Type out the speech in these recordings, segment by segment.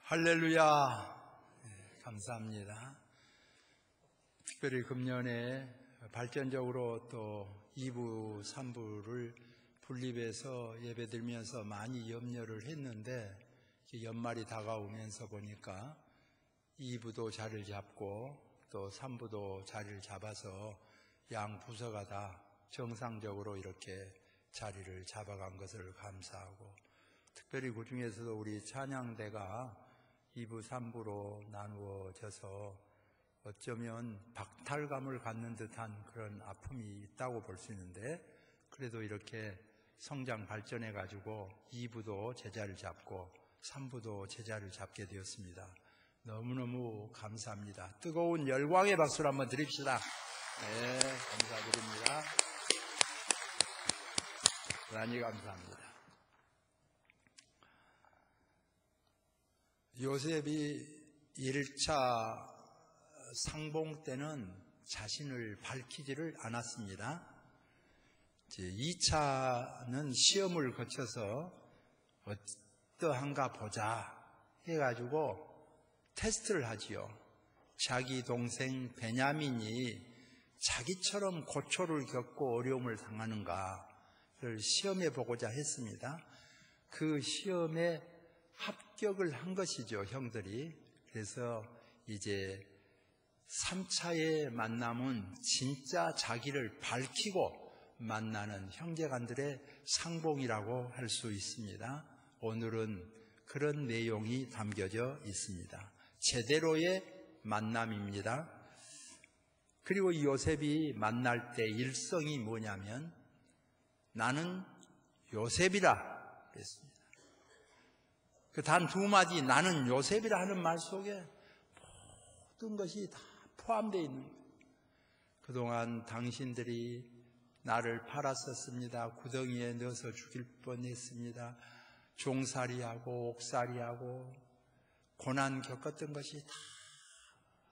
할렐루야. 감사합니다. 특별히 금년에 발전적으로 또 2부, 3부를 분립해서 예배드리면서 많이 염려를 했는데 연말이 다가오면서 보니까 2부도 자리를 잡고 또 3부도 자리를 잡아서 양 부서가 다 정상적으로 이렇게 자리를 잡아간 것을 감사하고, 특별히 그 중에서도 우리 찬양대가 2부, 3부로 나누어져서 어쩌면 박탈감을 갖는 듯한 그런 아픔이 있다고 볼 수 있는데, 그래도 이렇게 성장 발전해 가지고 2부도 제자를 잡고 3부도 제자를 잡게 되었습니다. 너무너무 감사합니다. 뜨거운 열광의 박수를 한번 드립시다. 네, 감사드립니다. 대단히 감사합니다. 요셉이 1차 상봉 때는 자신을 밝히지를 않았습니다. 2차는 시험을 거쳐서 어떠한가 보자 해가지고 테스트를 하지요. 자기 동생 베냐민이 자기처럼 고초를 겪고 어려움을 당하는가를 시험해 보고자 했습니다. 그 시험에 합격을 한 것이죠, 형들이. 그래서 이제 3차의 만남은 진짜 자기를 밝히고 만나는 형제간들의 상봉이라고 할 수 있습니다. 오늘은 그런 내용이 담겨져 있습니다. 제대로의 만남입니다. 그리고 요셉이 만날 때 일성이 뭐냐면 나는 요셉이라 그랬습니다. 그 단 두 마디 나는 요셉이라 하는 말 속에 모든 것이 다 포함되어 있는 거예요. 그동안 당신들이 나를 팔았었습니다. 구덩이에 넣어서 죽일 뻔했습니다. 종살이하고 옥살이하고 고난 겪었던 것이 다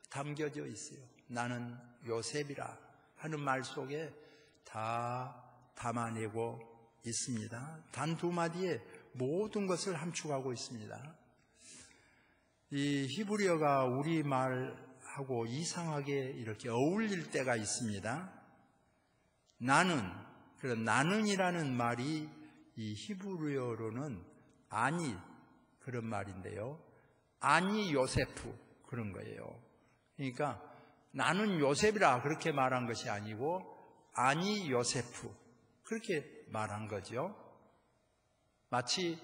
담겨져 있어요. 나는 요셉이라 하는 말 속에 다 담아내고 있습니다. 단 두 마디에 모든 것을 함축하고 있습니다. 이 히브리어가 우리말하고 이상하게 이렇게 어울릴 때가 있습니다. 그런 나는이라는 말이 이 히브리어로는 아니 그런 말인데요. 아니 요세프 그런 거예요. 그러니까 나는 요셉이라 그렇게 말한 것이 아니고 아니 요세프 그렇게 말한 거죠. 마치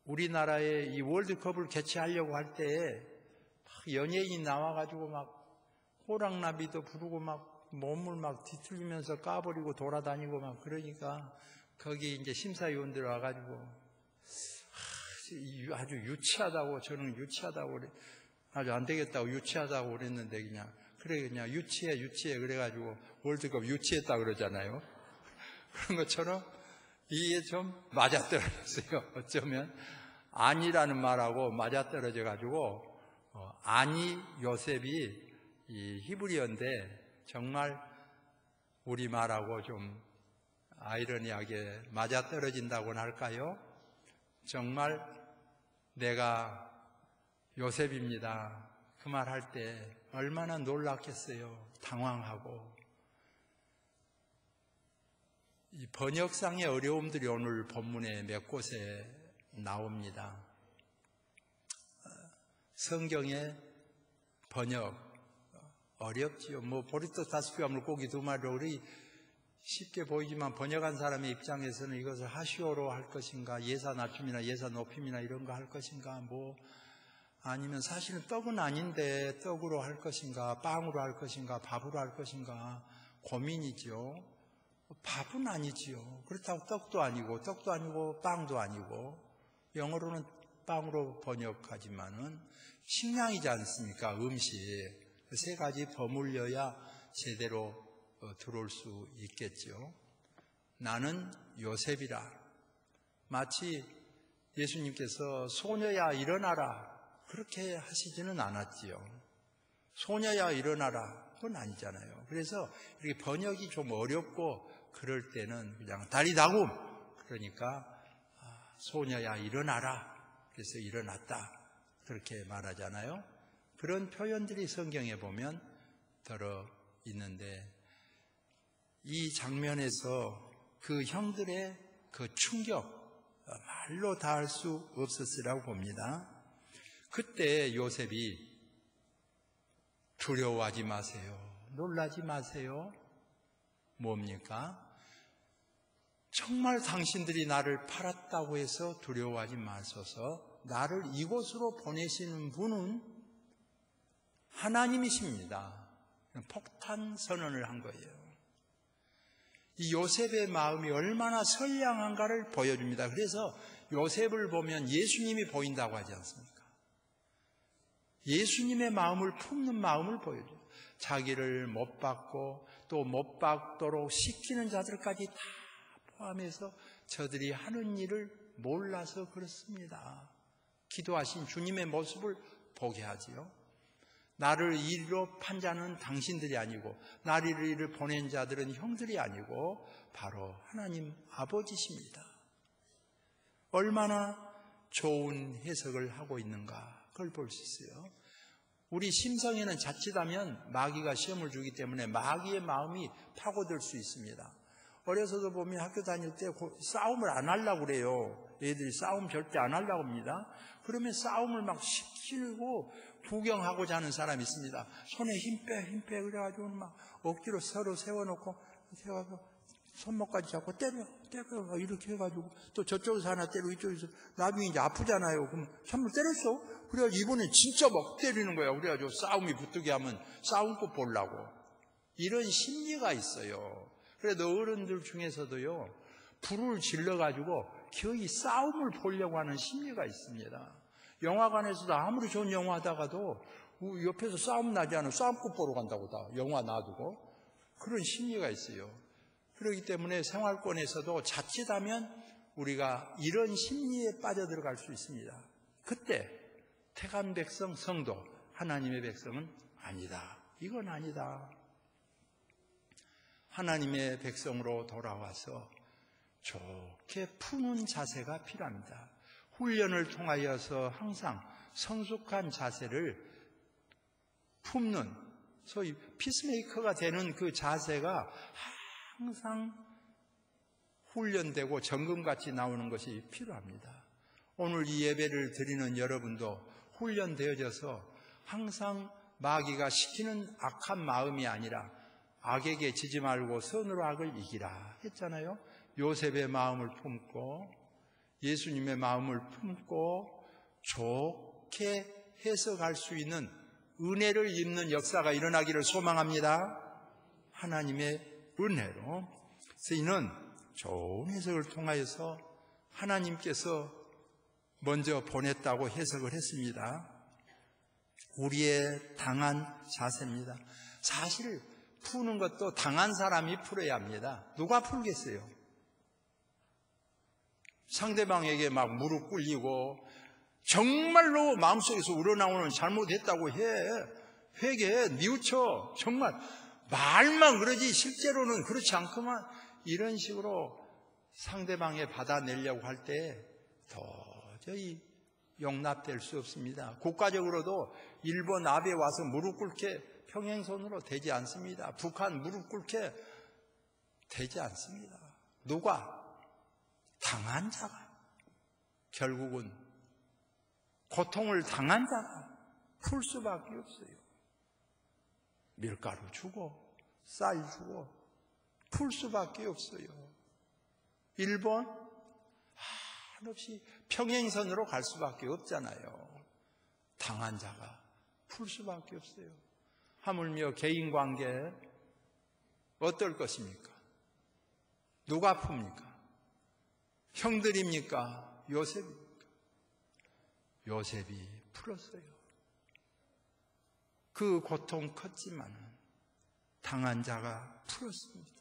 우리나라에 이 월드컵을 개최하려고 할 때에 연예인이 나와가지고 막 호랑나비도 부르고 막 몸을 막 뒤틀리면서 까버리고 돌아다니고 막 그러니까 거기 이제 심사위원들 와가지고 아주 유치하다고 저는 유치하다고 그래 아주 안 되겠다고 유치하다고 그랬는데 그냥 유치해 그래가지고 월드컵 유치했다 그러잖아요. 그런 것처럼 이게 좀 맞아떨어졌어요. 어쩌면 아니라는 말하고 맞아떨어져 가지고 아니 요셉이 이 히브리어인데 정말 우리말하고 좀 아이러니하게 맞아떨어진다고는 할까요? 정말 내가 요셉입니다. 그 말 할 때 얼마나 놀랐겠어요. 당황하고. 이 번역상의 어려움들이 오늘 본문에 몇 곳에 나옵니다. 성경의 번역 어렵지요. 보리토타스피아물 고기 두 마리로 우리 쉽게 보이지만 번역한 사람의 입장에서는 이것을 하시오로 할 것인가, 예사 낮춤이나 예사 높임이나 이런 거 할 것인가, 아니면 사실은 떡은 아닌데 떡으로 할 것인가, 빵으로 할 것인가, 밥으로 할 것인가 고민이죠. 밥은 아니지요. 그렇다고 떡도 아니고 빵도 아니고 영어로는 빵으로 번역하지만은 식량이지 않습니까? 음식. 세 가지 버무려야 제대로 들어올 수 있겠죠. 나는 요셉이라. 마치 예수님께서 소녀야 일어나라 그렇게 하시지는 않았지요. 소녀야 일어나라 그건 아니잖아요. 그래서 이렇게 번역이 좀 어렵고 그럴 때는 그냥 다리다굼 그러니까 소녀야 일어나라. 그래서 일어났다. 그렇게 말하잖아요. 그런 표현들이 성경에 보면 들어 있는데 이 장면에서 그 형들의 그 충격 말로 다 할 수 없었으라고 봅니다. 그때 요셉이 두려워하지 마세요. 놀라지 마세요. 뭡니까? 정말 당신들이 나를 팔았다고 해서 두려워하지 마소서. 나를 이곳으로 보내시는 분은 하나님이십니다. 폭탄 선언을 한 거예요. 이 요셉의 마음이 얼마나 선량한가를 보여줍니다. 그래서 요셉을 보면 예수님이 보인다고 하지 않습니까? 예수님의 마음을 품는 마음을 보여줘요. 자기를 못 받고 또 못 받도록 시키는 자들까지 다 포함해서 저들이 하는 일을 몰라서 그렇습니다. 기도하신 주님의 모습을 보게 하지요. 나를 이리로 판 자는 당신들이 아니고 나를 이리로 보낸 자들은 형들이 아니고 바로 하나님 아버지십니다. 얼마나 좋은 해석을 하고 있는가 그걸 볼 수 있어요. 우리 심성에는 자칫하면 마귀가 시험을 주기 때문에 마귀의 마음이 파고들 수 있습니다. 어려서도 보면 학교 다닐 때 싸움을 안 하려고 그래요. 애들이 싸움 절대 안 하려고 합니다. 그러면 싸움을 막 시키고 구경하고자 하는 사람이 있습니다. 손에 힘 빼 그래가지고 막 억지로 서로 세워놓고 손목까지 잡고 때려 이렇게 해가지고 또 저쪽에서 하나 때리고 이쪽에서 나중에 이제 아프잖아요. 그럼 한번 때렸어. 그래가지고 이번엔 진짜 막 때리는 거야. 그래가지고 싸움이 붙게 하면 싸움꽃 보려고. 이런 심리가 있어요. 그래도 어른들 중에서도요, 불을 질러가지고 거의 싸움을 보려고 하는 심리가 있습니다. 영화관에서도 아무리 좋은 영화 하다가도 옆에서 싸움 나지 않으면 싸움꽃 보러 간다고 다 영화 놔두고 그런 심리가 있어요. 그렇기 때문에 생활권에서도 자칫하면 우리가 이런 심리에 빠져들어갈 수 있습니다. 그때 택한 백성, 성도, 하나님의 백성은 아니다. 이건 아니다. 하나님의 백성으로 돌아와서 좋게 푸는 자세가 필요합니다. 훈련을 통하여서 항상 성숙한 자세를 품는 소위 피스메이커가 되는 그 자세가 항상 훈련되고 점검같이 나오는 것이 필요합니다. 오늘 이 예배를 드리는 여러분도 훈련되어져서 항상 마귀가 시키는 악한 마음이 아니라 악에게 지지 말고 선으로 악을 이기라 했잖아요. 요셉의 마음을 품고 예수님의 마음을 품고 좋게 해석할 수 있는 은혜를 입는 역사가 일어나기를 소망합니다. 하나님의 은혜로. 그래서 이는 좋은 해석을 통하여서 하나님께서 먼저 보냈다고 해석을 했습니다. 우리의 당한 자세입니다. 사실 푸는 것도 당한 사람이 풀어야 합니다. 누가 풀겠어요? 상대방에게 막 무릎 꿇리고 정말로 마음속에서 우러나오는 잘못했다고 해. 회개해, 뉘우쳐. 정말 말만 그러지 실제로는 그렇지 않구만. 이런 식으로 상대방에 받아내려고 할 때 도저히 용납될 수 없습니다. 국가적으로도 일본 아베 와서 무릎 꿇게 평행선으로 되지 않습니다. 북한 무릎 꿇게 되지 않습니다. 누가? 당한 자가. 결국은 고통을 당한 자가 풀 수밖에 없어요. 밀가루 주고 쌀 주고 풀 수밖에 없어요. 일본 한없이 평행선으로 갈 수밖에 없잖아요. 당한 자가 풀 수밖에 없어요. 하물며 개인관계 어떨 것입니까? 누가 풉니까? 형들입니까? 요셉입니까? 요셉이 풀었어요. 그 고통 컸지만 당한 자가 풀었습니다.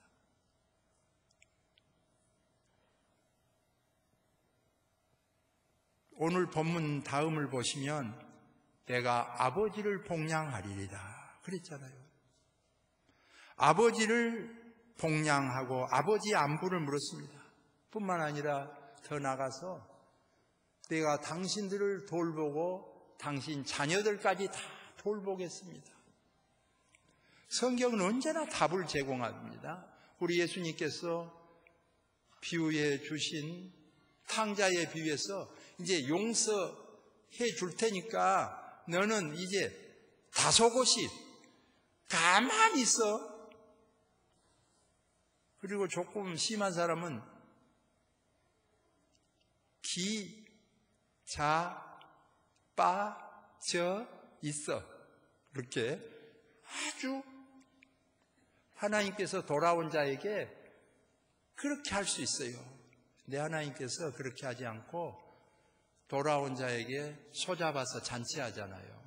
오늘 본문 다음을 보시면 내가 아버지를 복량하리이다 그랬잖아요. 아버지를 복량하고 아버지의 안부를 물었습니다. 뿐만 아니라 더 나가서 내가 당신들을 돌보고 당신 자녀들까지 다 돌보겠습니다. 성경은 언제나 답을 제공합니다. 우리 예수님께서 비유해 주신 탕자의 비유에서 이제 용서해 줄 테니까 너는 이제 다소곳이 가만히 있어. 그리고 조금 심한 사람은 빠져 있어. 그렇게 아주 하나님께서 돌아온 자에게 그렇게 할 수 있어요. 내 하나님께서 그렇게 하지 않고 돌아온 자에게 소잡아서 잔치하잖아요.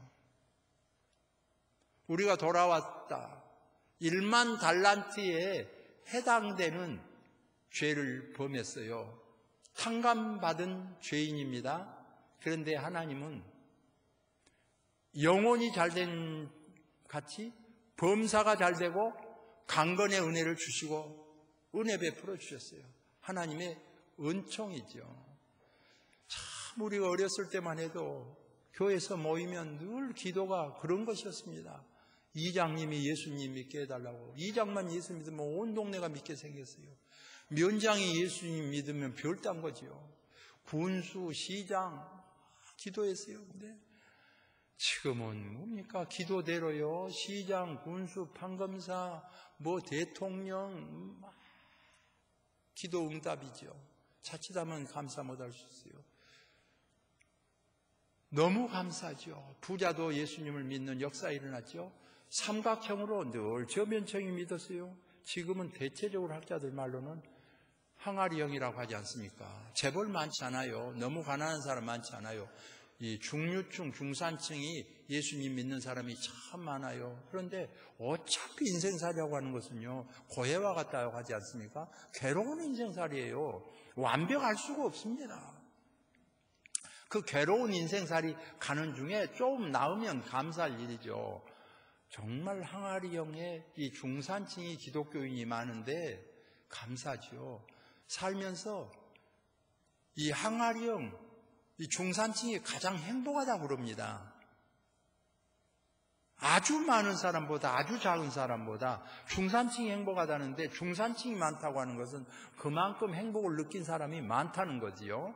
우리가 돌아왔다. 1만 달란트에 해당되는 죄를 범했어요. 탕감받은 죄인입니다. 그런데 하나님은 영혼이 잘된 같이 범사가 잘되고 강건의 은혜를 주시고 은혜 베풀어 주셨어요. 하나님의 은총이죠. 참 우리가 어렸을 때만 해도 교회에서 모이면 늘 기도가 그런 것이었습니다. 이장님이 예수님 믿게 해달라고. 이장만 예수 믿으면 온 동네가 믿게 생겼어요. 면장이 예수님 믿으면 별 딴 거지요. 군수, 시장 기도했어요. 근데 지금은 뭡니까? 기도대로요. 시장, 군수, 판검사, 대통령 기도 응답이죠. 자칫하면 감사 못할 수 있어요. 너무 감사죠. 부자도 예수님을 믿는 역사 일어났죠. 삼각형으로 늘 저면청이 믿었어요. 지금은 대체적으로 학자들 말로는 항아리형이라고 하지 않습니까? 재벌 많지 않아요. 너무 가난한 사람 많지 않아요. 이 중류층, 중산층이 예수님 믿는 사람이 참 많아요. 그런데 어차피 인생살이라고 하는 것은요, 고해와 같다고 하지 않습니까? 괴로운 인생살이에요. 완벽할 수가 없습니다. 그 괴로운 인생살이 가는 중에 좀 나으면 감사할 일이죠. 정말 항아리형의 이 중산층이 기독교인이 많은데 감사죠. 살면서 이 항아리형, 이 중산층이 가장 행복하다고 그럽니다. 아주 많은 사람보다 아주 작은 사람보다 중산층이 행복하다는데 중산층이 많다고 하는 것은 그만큼 행복을 느낀 사람이 많다는 거지요.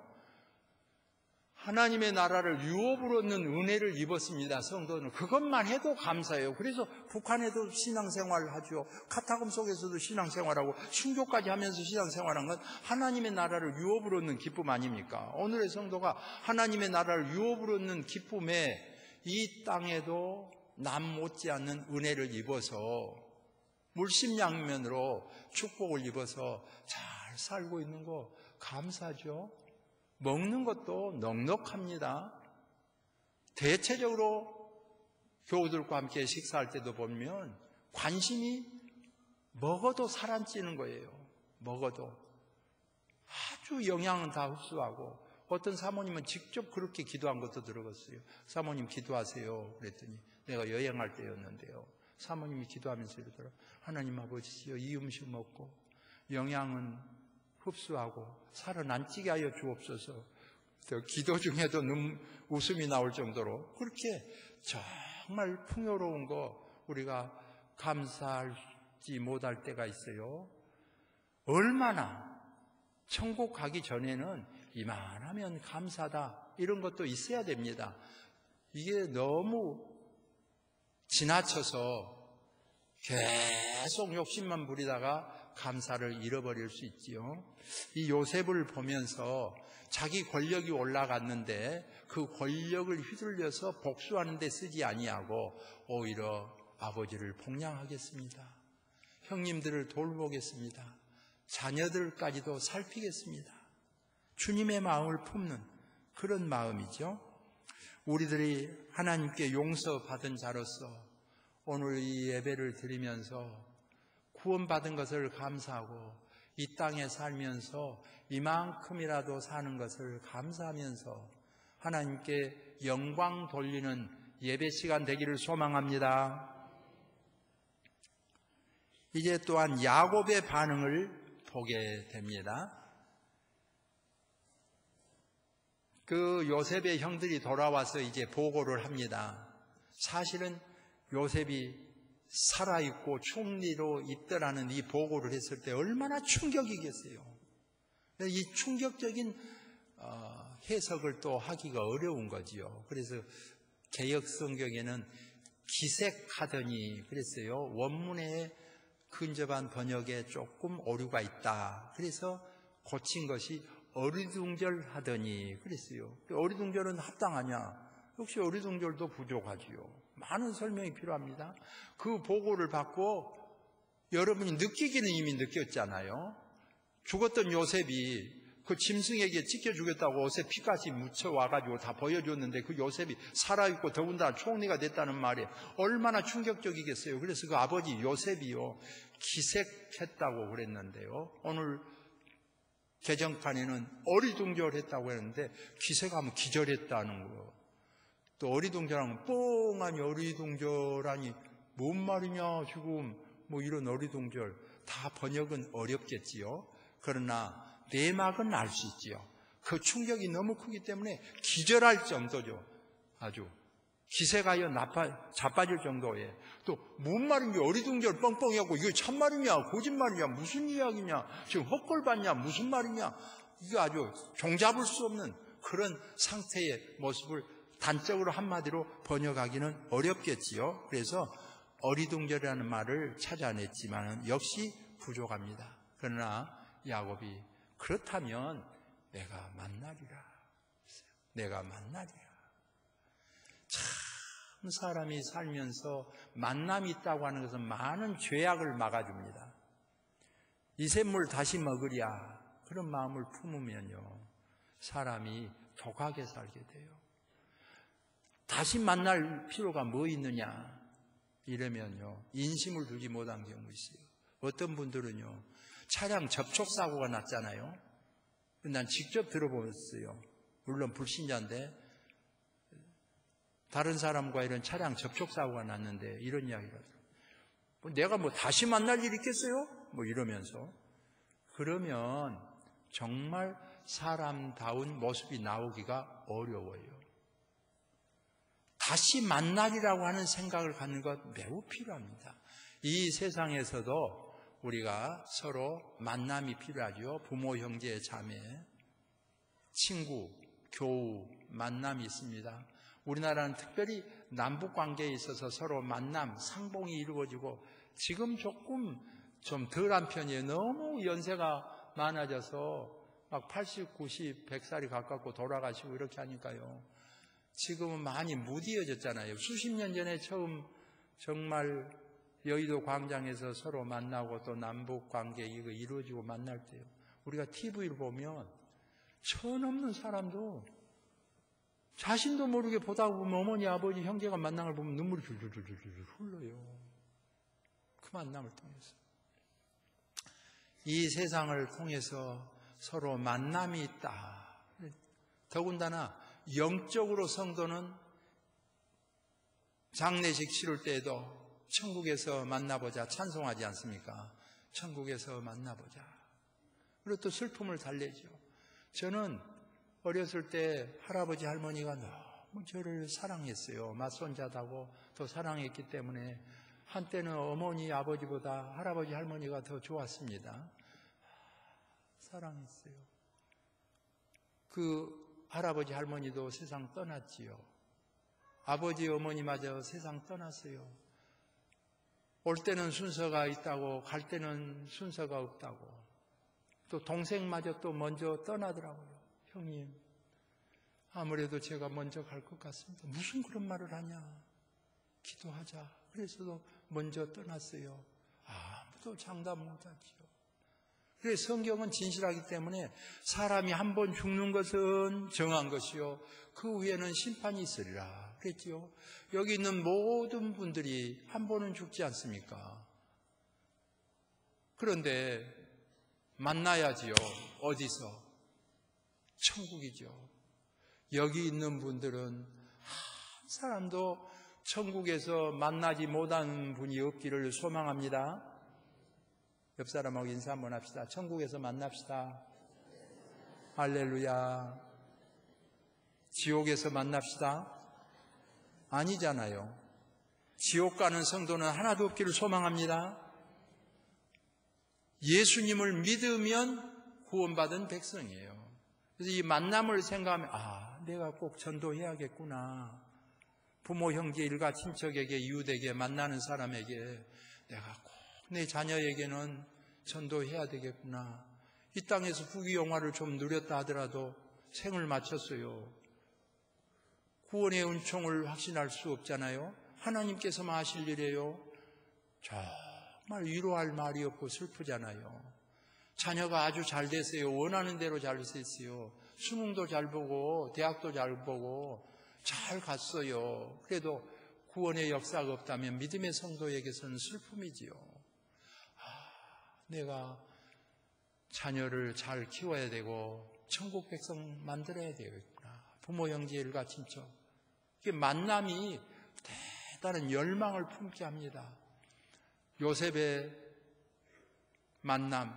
하나님의 나라를 유업으로 얻는 은혜를 입었습니다. 성도는 그것만 해도 감사해요. 그래서 북한에도 신앙생활을 하죠. 카타콤 속에서도 신앙생활하고 신교까지 하면서 신앙생활한 건 하나님의 나라를 유업으로 얻는 기쁨 아닙니까? 오늘의 성도가 하나님의 나라를 유업으로 얻는 기쁨에 이 땅에도 남 못지않는 은혜를 입어서 물심양면으로 축복을 입어서 잘 살고 있는 거 감사죠. 먹는 것도 넉넉합니다. 대체적으로 교우들과 함께 식사할 때도 보면 관심이 먹어도 살 안 찌는 거예요. 먹어도 아주 영양은 다 흡수하고 어떤 사모님은 직접 그렇게 기도한 것도 들어봤어요. 사모님 기도하세요. 그랬더니 내가 여행할 때였는데요. 사모님이 기도하면서 이러더라. 하나님 아버지요, 이 음식 먹고 영양은 흡수하고 살은 안 찌게 하여 주옵소서. 기도 중에도 웃음이 나올 정도로 그렇게 정말 풍요로운 거 우리가 감사하지 못할 때가 있어요. 얼마나 천국 가기 전에는 이만하면 감사다 이런 것도 있어야 됩니다. 이게 너무 지나쳐서 계속 욕심만 부리다가 감사를 잃어버릴 수 있지요. 이 요셉을 보면서 자기 권력이 올라갔는데 그 권력을 휘둘려서 복수하는 데 쓰지 아니하고 오히려 아버지를 복양하겠습니다. 형님들을 돌보겠습니다. 자녀들까지도 살피겠습니다. 주님의 마음을 품는 그런 마음이죠. 우리들이 하나님께 용서받은 자로서 오늘 이 예배를 드리면서 구원받은 것을 감사하고 이 땅에 살면서 이만큼이라도 사는 것을 감사하면서 하나님께 영광 돌리는 예배 시간 되기를 소망합니다. 이제 또한 야곱의 반응을 보게 됩니다. 그 요셉의 형들이 돌아와서 이제 보고를 합니다. 사실은 요셉이 살아있고 총리로 있더라는 이 보고를 했을 때 얼마나 충격이겠어요. 이 충격적인 해석을 또 하기가 어려운 거지요. 그래서 개역 성경에는 기색하더니 그랬어요. 원문에 근접한 번역에 조금 오류가 있다. 그래서 고친 것이 어리둥절하더니 그랬어요. 어리둥절은 합당하냐? 역시 어리둥절도 부족하지요. 많은 설명이 필요합니다. 그 보고를 받고 여러분이 느끼기는 이미 느꼈잖아요. 죽었던 요셉이 그 짐승에게 찢겨 주겠다고 옷에 피까지 묻혀와가지고 다 보여줬는데 그 요셉이 살아있고 더군다나 총리가 됐다는 말이 얼마나 충격적이겠어요. 그래서 그 아버지 요셉이요 기색했다고 그랬는데요. 오늘 개정판에는 어리둥절했다고 했는데 기색하면 기절했다는 거. 또 어리둥절하면 뻥하니 어리둥절하니 뭔 말이냐 지금 뭐 이런 어리둥절 다 번역은 어렵겠지요. 그러나 내막은 알 수 있지요. 그 충격이 너무 크기 때문에 기절할 정도죠. 아주 기색하여 자빠질 정도에 또 뭔 말인지 어리둥절 뻥뻥이하고 이거 참말이냐 거짓말이냐 무슨 이야기냐 지금 헛골봤냐 무슨 말이냐 이거 아주 종잡을 수 없는 그런 상태의 모습을 단적으로 한마디로 번역하기는 어렵겠지요. 그래서 어리둥절이라는 말을 찾아냈지만 역시 부족합니다. 그러나 야곱이 그렇다면 내가 만나리라. 내가 만나리라. 참 사람이 살면서 만남이 있다고 하는 것은 많은 죄악을 막아줍니다. 이 샘물 다시 먹으랴 그런 마음을 품으면요 사람이 독하게 살게 돼요. 다시 만날 필요가 뭐 있느냐 이러면요 인심을 두지 못한 경우 있어요. 어떤 분들은요 차량 접촉사고가 났잖아요. 난 직접 들어봤어요. 물론 불신자인데 다른 사람과 이런 차량 접촉사고가 났는데 이런 이야기가 내가 뭐 다시 만날 일 있겠어요? 뭐 이러면서 그러면 정말 사람다운 모습이 나오기가 어려워요. 다시 만나리라고 하는 생각을 갖는 것 매우 필요합니다. 이 세상에서도 우리가 서로 만남이 필요하죠. 부모, 형제, 자매, 친구, 교우, 만남이 있습니다. 우리나라는 특별히 남북관계에 있어서 서로 만남, 상봉이 이루어지고 지금 조금 좀 덜한 편이에요. 너무 연세가 많아져서 막 80, 90, 100살이 가깝고 돌아가시고 이렇게 하니까요. 지금은 많이 무디어졌잖아요. 수십 년 전에 처음 정말 여의도 광장에서 서로 만나고 또 남북관계 이거 이루어지고 만날 때요. 우리가 TV를 보면 천 없는 사람도 자신도 모르게 보다 보면 어머니, 아버지, 형제가 만난 걸 보면 눈물이 줄줄줄줄 흘러요. 그 만남을 통해서. 이 세상을 통해서 서로 만남이 있다. 더군다나 영적으로 성도는 장례식 치를 때에도 천국에서 만나보자 찬송하지 않습니까? 천국에서 만나보자. 그리고 또 슬픔을 달래죠. 저는 어렸을 때 할아버지 할머니가 너무 저를 사랑했어요. 맞손자다고 더 사랑했기 때문에 한때는 어머니 아버지보다 할아버지 할머니가 더 좋았습니다. 사랑했어요. 그 할아버지 할머니도 세상 떠났지요. 아버지 어머니마저 세상 떠났어요. 올 때는 순서가 있다고 갈 때는 순서가 없다고. 또 동생마저 또 먼저 떠나더라고요. 형님, 아무래도 제가 먼저 갈 것 같습니다. 무슨 그런 말을 하냐? 기도하자. 그래서도 먼저 떠났어요. 아무도 장담 못하지요. 그래서 성경은 진실하기 때문에 사람이 한 번 죽는 것은 정한 것이요. 그 후에는 심판이 있으리라. 그랬지요. 여기 있는 모든 분들이 한 번은 죽지 않습니까? 그런데 만나야지요. 어디서? 천국이죠. 여기 있는 분들은 한 사람도 천국에서 만나지 못하는 분이 없기를 소망합니다. 옆 사람하고 인사 한번 합시다. 천국에서 만납시다. 할렐루야. 지옥에서 만납시다? 아니잖아요. 지옥 가는 성도는 하나도 없기를 소망합니다. 예수님을 믿으면 구원받은 백성이에요. 그래서 이 만남을 생각하면 내가 꼭 전도해야겠구나. 부모, 형제, 일가, 친척에게, 이웃에게, 만나는 사람에게 내가 꼭 내 자녀에게는 전도해야 되겠구나. 이 땅에서 부귀영화를 좀 누렸다 하더라도 생을 마쳤어요. 구원의 은총을 확신할 수 없잖아요. 하나님께서만 하실 일이에요. 정말 위로할 말이 없고 슬프잖아요. 자녀가 아주 잘 됐어요. 원하는 대로 잘 됐어요. 수능도 잘 보고 대학도 잘 보고 잘 갔어요. 그래도 구원의 역사가 없다면 믿음의 성도에게서는 슬픔이지요. 내가 자녀를 잘 키워야 되고 천국 백성 만들어야 되겠구나. 부모, 형제, 일가, 친척. 이게 만남이 대단한 열망을 품게 합니다. 요셉의 만남,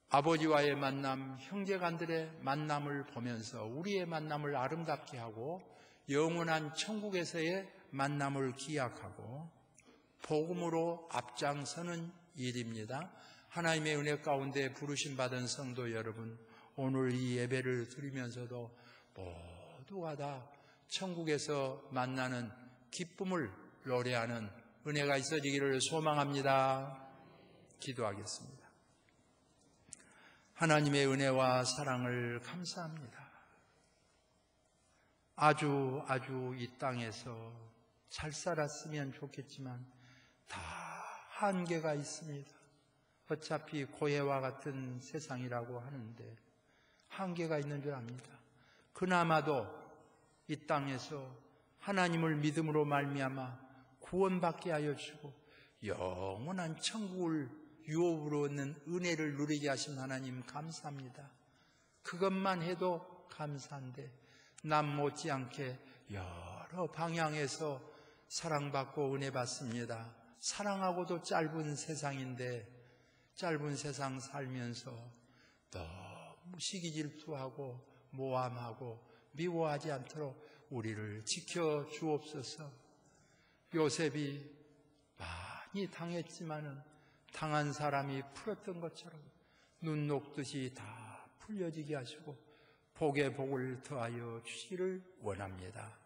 아버지와의 만남, 형제간들의 만남을 보면서 우리의 만남을 아름답게 하고 영원한 천국에서의 만남을 기약하고 복음으로 앞장서는 일입니다. 하나님의 은혜 가운데 부르심 받은 성도 여러분, 오늘 이 예배를 드리면서도 모두가 다 천국에서 만나는 기쁨을 노래하는 은혜가 있어지기를 소망합니다. 기도하겠습니다. 하나님의 은혜와 사랑을 감사합니다. 아주 이 땅에서 잘 살았으면 좋겠지만 다 한계가 있습니다. 어차피 고해와 같은 세상이라고 하는데 한계가 있는 줄 압니다. 그나마도 이 땅에서 하나님을 믿음으로 말미암아 구원받게 하여 주고 영원한 천국을 유업으로 얻는 은혜를 누리게 하신 하나님 감사합니다. 그것만 해도 감사한데 남 못지않게 여러 방향에서 사랑받고 은혜 받습니다. 사랑하고도 짧은 세상인데 짧은 세상 살면서 너무 시기 질투하고 모함하고 미워하지 않도록 우리를 지켜 주옵소서. 요셉이 많이 당했지만은 당한 사람이 풀었던 것처럼 눈 녹듯이 다 풀려지게 하시고 복의 복을 더하여 주시기를 원합니다.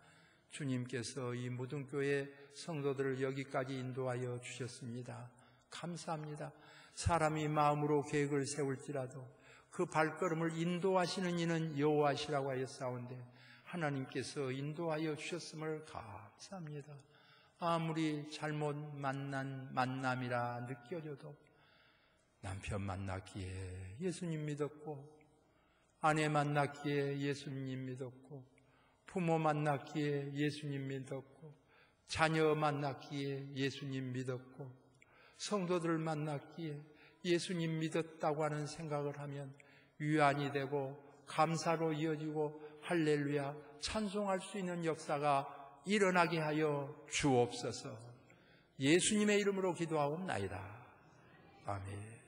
주님께서 이 무등교회 성도들을 여기까지 인도하여 주셨습니다. 감사합니다. 사람이 마음으로 계획을 세울지라도 그 발걸음을 인도하시는 이는 여호와시라고 하였사온데 하나님께서 인도하여 주셨음을 감사합니다. 아무리 잘못 만난 만남이라 느껴져도 남편 만났기에 예수님 믿었고 아내 만났기에 예수님 믿었고 부모 만났기에 예수님 믿었고 자녀 만났기에 예수님 믿었고 성도들 만났기에 예수님 믿었다고 하는 생각을 하면 위안이 되고 감사로 이어지고 할렐루야 찬송할 수 있는 역사가 일어나게 하여 주옵소서. 예수님의 이름으로 기도하옵나이다. 아멘.